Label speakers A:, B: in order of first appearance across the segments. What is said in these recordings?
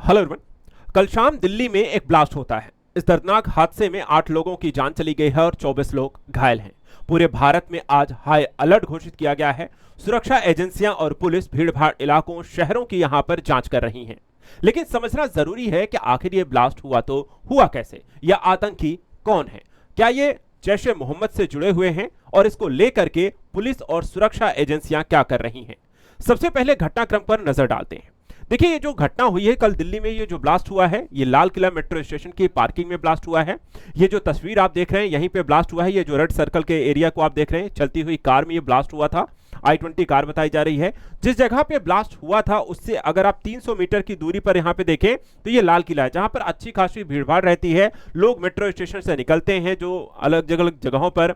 A: Hello everyone. कल शाम दिल्ली में एक ब्लास्ट होता है। इस दर्दनाक हादसे में 8 लोगों की जान चली गई है और 24 लोग घायल हैं। पूरे भारत में आज हाई अलर्ट घोषित किया गया है। सुरक्षा एजेंसियां और पुलिस भीड़-भाड़ इलाकों, शहरों की यहां पर जांच कर रही हैं। लेकिन समझना जरूरी है कि आखिर ये ब्लास्ट हुआ तो हुआ कैसे, या आतंकी कौन है, क्या ये जैश ए मोहम्मद से जुड़े हुए हैं, और इसको लेकर के पुलिस और सुरक्षा एजेंसियां क्या कर रही हैं। सबसे पहले घटनाक्रम पर नजर डालते हैं। देखिए, ये जो घटना हुई है कल दिल्ली में, ये जो ब्लास्ट हुआ है, ये लाल किला मेट्रो स्टेशन की पार्किंग में ब्लास्ट हुआ है। ये जो तस्वीर आप देख रहे हैं, यहीं पे ब्लास्ट हुआ है। ये जो रेड सर्कल के एरिया को आप देख रहे हैं, चलती हुई कार में ये ब्लास्ट हुआ था। i20 कार बताई जा रही है। जिस जगह पे ब्लास्ट हुआ था उससे अगर आप 300 मीटर की दूरी पर यहाँ पे देखें तो ये लाल किला है, जहां पर अच्छी खासी भीड़भाड़ रहती है। लोग मेट्रो स्टेशन से निकलते हैं, जो अलग अलग जगहों पर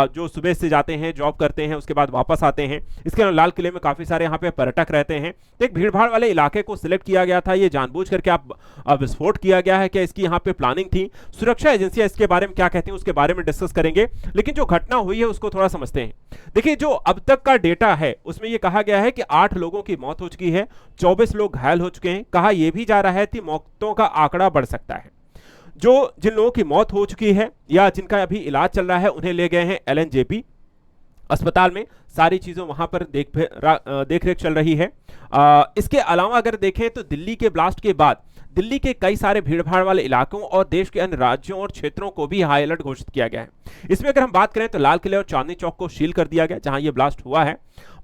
A: जो सुबह से जाते हैं, जॉब करते हैं, उसके बाद वापस आते हैं। इसके अलावा लाल किले में काफी सारे यहाँ पे पर्यटक रहते हैं। तो एक भीड़भाड़ वाले इलाके को सिलेक्ट किया गया था। ये जानबूझ करके आप विस्फोट किया गया है, क्या इसकी यहाँ पे प्लानिंग थी? सुरक्षा एजेंसियां इसके बारे में क्या कहती हैं उसके बारे में डिस्कस करेंगे। लेकिन जो घटना हुई है उसको थोड़ा समझते हैं। देखिए, जो अब तक का डेटा है उसमें यह कहा गया है कि 8 लोगों की मौत हो चुकी है, 24 लोग घायल हो चुके हैं। कहा यह भी जा रहा है कि मौतों का आंकड़ा बढ़ सकता है। जिन लोगों की मौत हो चुकी है या जिनका अभी इलाज चल रहा है, उन्हें ले गए हैं LNJP अस्पताल में। सारी चीजों वहां पर देख रेख चल रही है। इसके अलावा अगर देखें तो दिल्ली के ब्लास्ट के बाद दिल्ली के कई सारे भीड़भाड़ वाले इलाकों और देश के अन्य राज्यों और क्षेत्रों को भी हाई अलर्ट घोषित किया गया है। इसमें अगर हम बात करें तो लाल किले और चांदनी चौक को सील कर दिया गया, जहां यह ब्लास्ट हुआ है।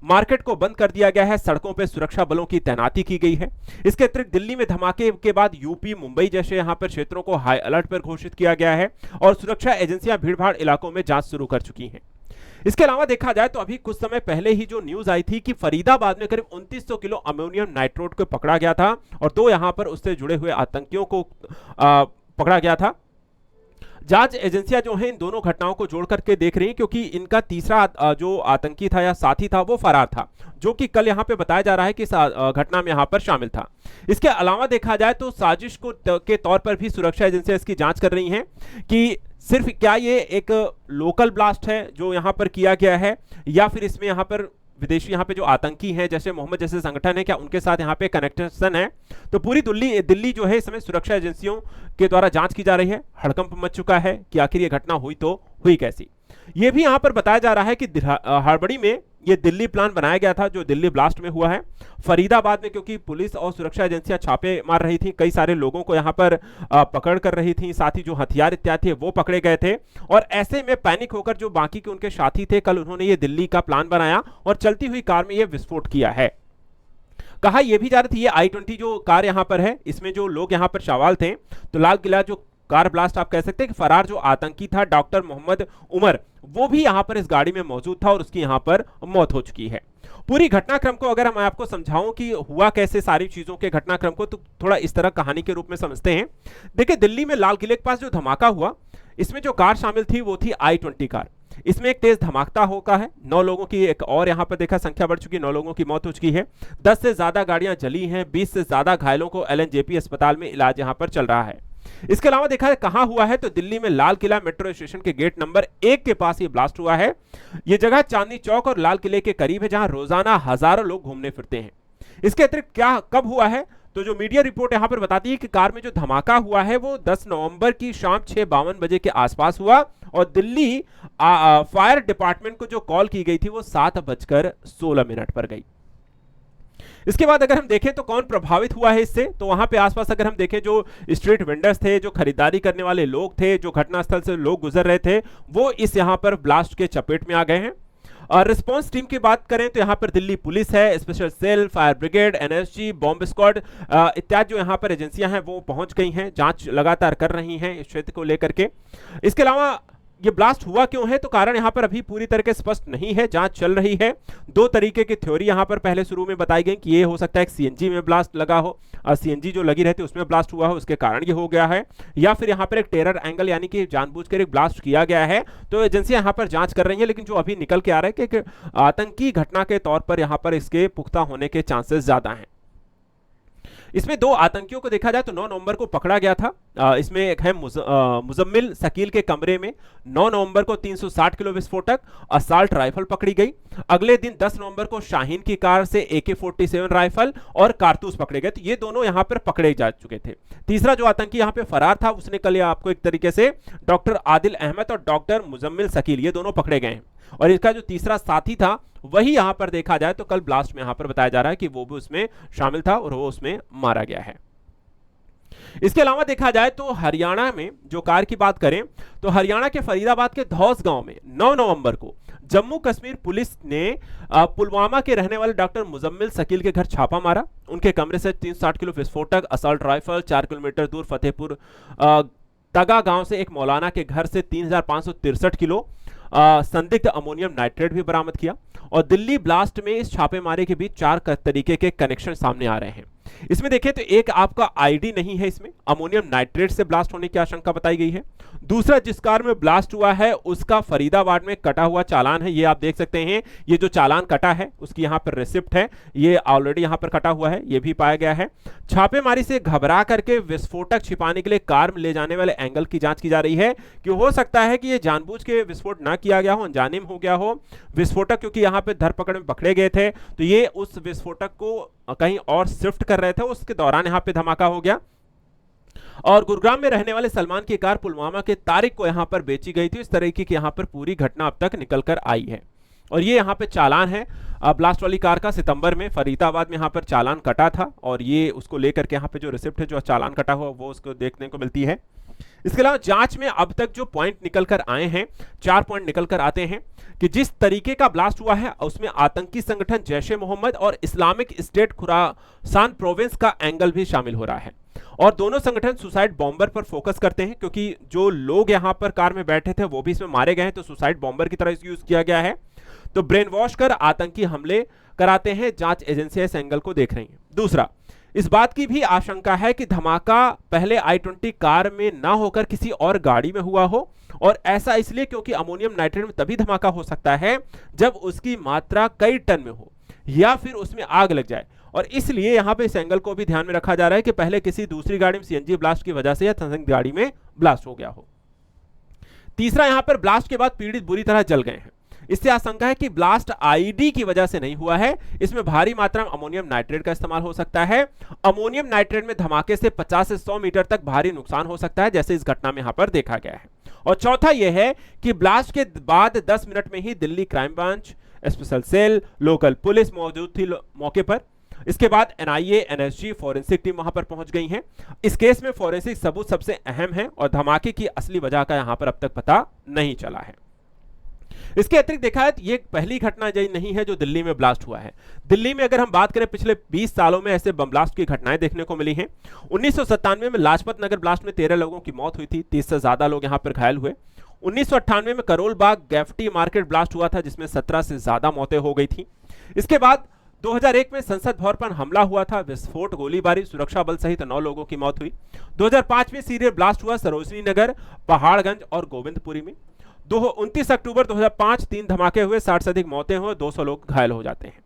A: मार्केट को बंद कर दिया गया है। सड़कों पर सुरक्षा बलों की तैनाती की गई है। इसके अतिरिक्त दिल्ली में धमाके के बाद यूपी, मुंबई जैसे यहां पर क्षेत्रों को हाई अलर्ट पर घोषित किया गया है और सुरक्षा एजेंसियां भीड़भाड़ इलाकों में जांच शुरू कर चुकी हैं। इसके अलावा देखा जाए तो अभी कुछ समय पहले ही जो न्यूज आई थी कि फरीदाबाद में करीब 2900 किलो अमोनियम नाइट्रेट को पकड़ा गया था और 2 यहां पर उससे जुड़े हुए आतंकियों को पकड़ा गया था। जांच एजेंसियां जो हैं इन दोनों घटनाओं को जोड़ करके देख रही हैं, क्योंकि इनका तीसरा जो आतंकी था या साथी था वो फरार था, जो कि कल यहां पे बताया जा रहा है कि घटना में यहां पर शामिल था। इसके अलावा देखा जाए तो साजिश के तौर पर भी सुरक्षा एजेंसियां इसकी जांच कर रही हैं कि सिर्फ क्या ये एक लोकल ब्लास्ट है जो यहां पर किया गया है, या फिर इसमें यहां पर विदेशी यहाँ पे जो आतंकी हैं जैसे मोहम्मद जैसे संगठन है, क्या उनके साथ यहाँ पे कनेक्शन है। तो पूरी दिल्ली जो है इस समय सुरक्षा एजेंसियों के द्वारा जांच की जा रही है। हड़कंप मच चुका है कि आखिर ये घटना हुई तो हुई कैसी। ये भी यहाँ पर बताया जा रहा है कि हड़बड़ी में ये दिल्ली प्लान बनाया गया था जो दिल्ली ब्लास्ट में हुआ है। फरीदाबाद में क्योंकि पुलिस और सुरक्षा एजेंसियां छापे मार रही थी, कई सारे लोगों को यहाँ पर पकड़ कर रही थी, साथ ही जो हथियार इत्यादि थे वो पकड़े गए थे। और ऐसे में पैनिक होकर जो बाकी के उनके साथी थे, कल उन्होंने ये दिल्ली का प्लान बनाया और चलती हुई कार में ये विस्फोट किया है। कहा यह भी जा रही थी, ये i20 जो कार यहाँ पर है, इसमें जो लोग यहाँ पर सवाल थे, तो लाल किला जो कार ब्लास्ट आप कह सकते हैं कि फरार जो आतंकी था डॉक्टर मोहम्मद उमर, वो भी यहां पर इस गाड़ी में मौजूद था और उसकी यहां पर मौत हो चुकी है। पूरी घटनाक्रम को अगर मैं आपको समझाऊं कि हुआ कैसे सारी चीजों के घटनाक्रम को, तो थोड़ा इस तरह कहानी के रूप में समझते हैं। देखिए, दिल्ली में लाल किले के पास जो धमाका हुआ, इसमें जो कार शामिल थी वो थी i20 कार। इसमें एक तेज धमाका होता है, 9 लोगों की एक और यहां पर देखा संख्या बढ़ चुकी है, 9 लोगों की मौत हो चुकी है। 10 से ज्यादा गाड़ियां जली हैं, 20 से ज्यादा घायलों को LNJP अस्पताल में इलाज यहां पर चल रहा है। इसके अलावा देखा है कहां हुआ है, तो दिल्ली में लाल किला मेट्रो स्टेशन के गेट नंबर 1 के पास ये ब्लास्ट हुआ है। यह जगह चांदनी चौक और लाल किले के करीब है, जहां रोजाना हजारों लोग घूमने फिरते हैं। इसके अतिरिक्त क्या कब हुआ है, तो जो मीडिया रिपोर्ट यहां पर बताती है कि कार में जो धमाका हुआ है वो 10 नवंबर की शाम 6:52 बजे के आसपास हुआ और दिल्ली फायर डिपार्टमेंट को जो कॉल की गई थी वो 7:16 पर गई। इसके बाद अगर हम देखें तो कौन प्रभावित हुआ है इससे, तो वहां पे आसपास अगर हम देखें जो स्ट्रीट वेंडर्स थे, जो खरीदारी करने वाले लोग थे, जो घटनास्थल से लोग गुजर रहे थे, वो इस यहां पर ब्लास्ट के चपेट में आ गए हैं। और रिस्पांस टीम की बात करें तो यहां पर दिल्ली पुलिस है, special cell, fire brigade, NSG, bomb squad इत्यादि जो यहां पर एजेंसियां हैं वो पहुंच गई हैं, जांच लगातार कर रही हैं इस क्षेत्र को लेकर के। इसके अलावा ये ब्लास्ट हुआ क्यों है, तो कारण यहां पर अभी पूरी तरह से स्पष्ट नहीं है, जांच चल रही है। 2 तरीके की थ्योरी यहां पर पहले शुरू में बताई गई कि ये हो सकता है कि CNG में ब्लास्ट लगा हो, CNG जो लगी रहती है उसमें ब्लास्ट हुआ हो, उसके कारण ये हो गया है, या फिर यहां पर एक टेरर एंगल यानी कि जानबूझकर एक ब्लास्ट किया गया है। तो एजेंसियां यहां पर जांच कर रही हैं, लेकिन जो अभी निकल के आ रहा है कि आतंकी घटना के तौर पर यहां पर इसके पुख्ता होने के चांसेस ज्यादा हैं। इसमें दो आतंकियों को देखा जाए तो 9 नवंबर को पकड़ा गया था। इसमें एक है मुजम्मिल शकील के कमरे में 9 नवंबर को 360 किलो विस्फोटक असाल्ट राइफल पकड़ी गई। अगले दिन 10 नवंबर को शाहीन की कार से AK-47 राइफल और कारतूस पकड़े गए। तो ये दोनों यहां पर पकड़े जा चुके थे। तीसरा जो आतंकी यहां पे फरार था, उसने कल आपको एक तरीके से डॉक्टर आदिल अहमद और डॉक्टर मुजम्मिल शकील, ये दोनों पकड़े गए हैं। और इसका जो तीसरा साथी था वही यहां पर देखा जाए तो कल ब्लास्ट में यहां पर बताया जा रहा है कि वो भी उसमें शामिल था और वो उसमें मारा गया है। इसके अलावा देखा जाए तो हरियाणा में जो कार की बात करें तो हरियाणा के फरीदाबाद के धौस गांव में 9 नवंबर को जम्मू कश्मीर पुलिस ने पुलवामा के रहने वाले डॉक्टर मुजम्मिल शकील के घर छापा मारा। उनके कमरे से 360 किलो विस्फोटक असॉल्ट राइफल, 4 किलोमीटर दूर फतेहपुर तगा गांव से एक मौलाना के घर से 3563 किलो संदिग्ध अमोनियम नाइट्रेट भी बरामद किया। और दिल्ली ब्लास्ट में इस छापेमारी के बीच 4 तरीके के कनेक्शन सामने आ रहे हैं। इसमें देखें तो एक आपका आईडी नहीं है, इसमें अमोनियम नाइट्रेट से ब्लास्ट होने की आशंका बताई गई है। दूसरा, जिस कार में ब्लास्ट हुआ है उसका फरीदाबाद में कटा हुआ चालान है, ये आप देख सकते हैं। ये जो चालान कटा है उसकी यहाँ पर रिसिप्ट है, ये ऑलरेडी यहाँ पर कटा हुआ है, ये भी पाया गया है। छापेमारी से घबरा करके विस्फोटक छिपाने के लिए कार में ले जाने वाले एंगल की जांच की जा रही है कि हो सकता है कि ये जानबूझ के विस्फोट ना किया गया हो, अनजाने में हो गया हो विस्फोटक, क्योंकि यहाँ पे धरपकड़ में पकड़े गए थे तो ये उस विस्फोटक को कहीं और शिफ्ट कर रहे थे, उसके दौरान यहाँ पे धमाका हो गया। और गुरुग्राम में रहने वाले सलमान की कार पुलवामा के तारिक को यहां पर बेची गई थी। इस तरीके की यहां पर पूरी घटना अब तक निकल कर आई है। और ये यहां पे चालान है ब्लास्ट वाली कार का, सितंबर में फरीदाबाद में यहां पर चालान कटा था और ये उसको लेकर के यहां पे जो रिसिप्ट है, जो चालान कटा हुआ, वो उसको देखने को मिलती है। इसके अलावा जांच में अब तक जो पॉइंट निकल कर आए हैं, 4 पॉइंट निकल कर आते हैं कि जिस तरीके का ब्लास्ट हुआ है उसमें आतंकी संगठन जैश ए मोहम्मद और इस्लामिक स्टेट खुरासान प्रोविंस का एंगल भी शामिल हो रहा है। और दोनों संगठन सुसाइड बॉम्बर पर फोकस करते हैं, क्योंकि जो लोग यहां पर कार में बैठे थे वो भी इसमें मारे गए हैं, तो सुसाइड बॉम्बर की तरह इसको यूज किया गया है। तो ब्रेन वॉश कर आतंकी हमले कराते हैं, जांच एजेंसियां इस एंगल को देख रही हैं। दूसरा, इस बात की भी आशंका है कि धमाका पहले I-20 कार में ना होकर किसी और गाड़ी में हुआ हो, और ऐसा इसलिए क्योंकि अमोनियम नाइट्रेट में तभी धमाका हो सकता है जब उसकी मात्रा कई टन में हो या फिर उसमें आग लग जाए। और इसलिए यहां पे इस एंगल को भी ध्यान में रखा जा रहा है कि पहले किसी दूसरी गाड़ी में CNG ब्लास्ट की वजह से या संदिग्ध गाड़ी में ब्लास्ट हो गया हो। तीसरा, यहां पर ब्लास्ट के बाद पीड़ित बुरी तरह जल गए हैं। इससे आशंका है कि ब्लास्ट आईडी की वजह से नहीं हुआ है, इसमें भारी मात्रा में अमोनियम नाइट्रेट का इस्तेमाल हो सकता है। अमोनियम नाइट्रेट में धमाके से 50 से 100 मीटर तक भारी नुकसान हो सकता है, जैसे इस घटना में यहां पर देखा गया है। और चौथा यह है कि ब्लास्ट के बाद 10 मिनट में ही Delhi crime branch, special cell, local police मौजूद थी मौके पर। इसके बाद NIA, NSG, फॉरेंसिक टीम वहां पर पहुंच गई है। इस केस में फॉरेंसिक सबूत सबसे अहम है और धमाके की असली वजह का यहां पर अब तक पता नहीं चला है। इसके अतिरिक्त देखा है ये पहली घटना नहीं है जो दिल्ली में ब्लास्ट हुआ है। दिल्ली में अगर हम बात करें पिछले 20 सालों में ऐसे बम ब्लास्ट की घटनाएं देखने को मिली हैं। 1997 में लाजपत नगर ब्लास्ट में 13 लोगों की मौत हुई थी, 30 से ज्यादा लोग यहां पर घायल हुए। 1998 में करोल बाग गैफ्टी मार्केट ब्लास्ट हुआ था, जिसमें 17 से ज्यादा मौतें हो गई थी। इसके बाद 2001 में संसद भवन पर हमला हुआ था, विस्फोट, गोलीबारी, सुरक्षा बल सहित 9 लोगों की मौत हुई। 2005 में सीरियल ब्लास्ट हुआ सरोजनी नगर, पहाड़गंज और गोविंदपुरी में। 29 अक्टूबर 2005 3 धमाके हुए, 60 से अधिक मौतें हुई, 200 लोग घायल हो जाते हैं।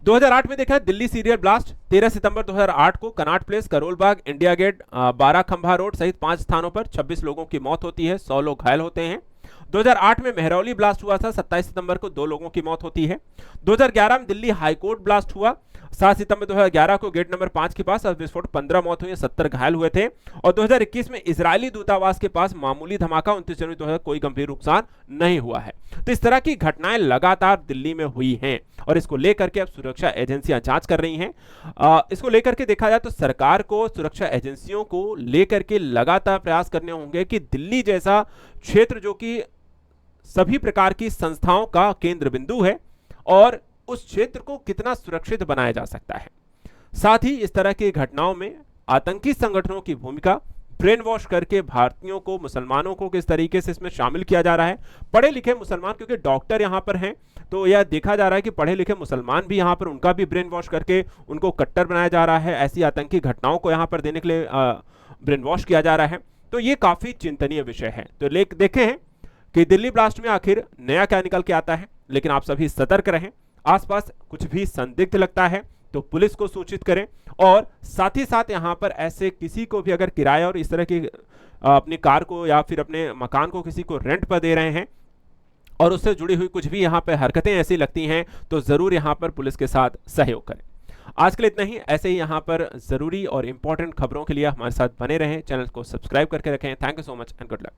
A: 2008 में देखा दिल्ली सीरियल ब्लास्ट, 13 सितंबर 2008 को Connaught place, Karol Bagh, India gate, 12 खंभा रोड सहित 5 स्थानों पर 26 लोगों की मौत होती है, 100 लोग घायल होते हैं। 2008 में मेहरौली ब्लास्ट हुआ था, 27 सितंबर को 2 लोगों की मौत होती है। 2011 में दिल्ली हाईकोर्ट ब्लास्ट हुआ, 7 सितंबर 2011 को गेट नंबर 5 के पास विस्फोट, 15 मौत हुई, 70 घायल हुए थे। और 2021 में इजरायली दूतावास के पास मामूली धमाका, 29 जनवरी 2000 कोई गंभीर नुकसान नहीं हुआ है। तो इस तरह की घटनाएं लगातार दिल्ली में हुई हैं और इसको लेकर के अब सुरक्षा एजेंसियां जांच कर रही हैं। इसको लेकर के देखा जाए तो सरकार को, सुरक्षा एजेंसियों को लेकर के लगातार प्रयास करने होंगे कि दिल्ली जैसा क्षेत्र जो कि सभी प्रकार की संस्थाओं का केंद्र बिंदु है और उस क्षेत्र को कितना सुरक्षित बनाया जा सकता है। साथ ही इस तरह की घटनाओं में आतंकी संगठनों की भूमिका, ब्रेन वॉश करके भारतीयों को, मुसलमानों को किस तरीके से इसमें शामिल किया जा रहा है। पढ़े लिखे मुसलमान, क्योंकि डॉक्टर यहां पर हैं, तो यह देखा जा रहा है कि पढ़े लिखे मुसलमान भी यहां पर, उनका भी ब्रेन वॉश करके उनको कट्टर बनाया जा रहा है, ऐसी आतंकी घटनाओं को यहां पर देने के लिए ब्रेन वॉश किया जा रहा है। तो ये काफी चिंतनीय विषय है। तो देखें हैं कि दिल्ली ब्लास्ट में आखिर नया क्या निकल के आता है, लेकिन आप सभी सतर्क रहें। आसपास कुछ भी संदिग्ध लगता है तो पुलिस को सूचित करें। और साथ ही साथ यहाँ पर ऐसे किसी को भी अगर किराया और इस तरह की अपनी कार को या फिर अपने मकान को किसी को रेंट पर दे रहे हैं और उससे जुड़ी हुई कुछ भी यहाँ पर हरकतें ऐसी लगती हैं, तो ज़रूर यहाँ पर पुलिस के साथ सहयोग करें। आज के लिए इतना ही। ऐसे ही यहाँ पर ज़रूरी और इंपॉर्टेंट खबरों के लिए हमारे साथ बने रहें। चैनल को सब्सक्राइब करके रखें। Thank you so much and good luck.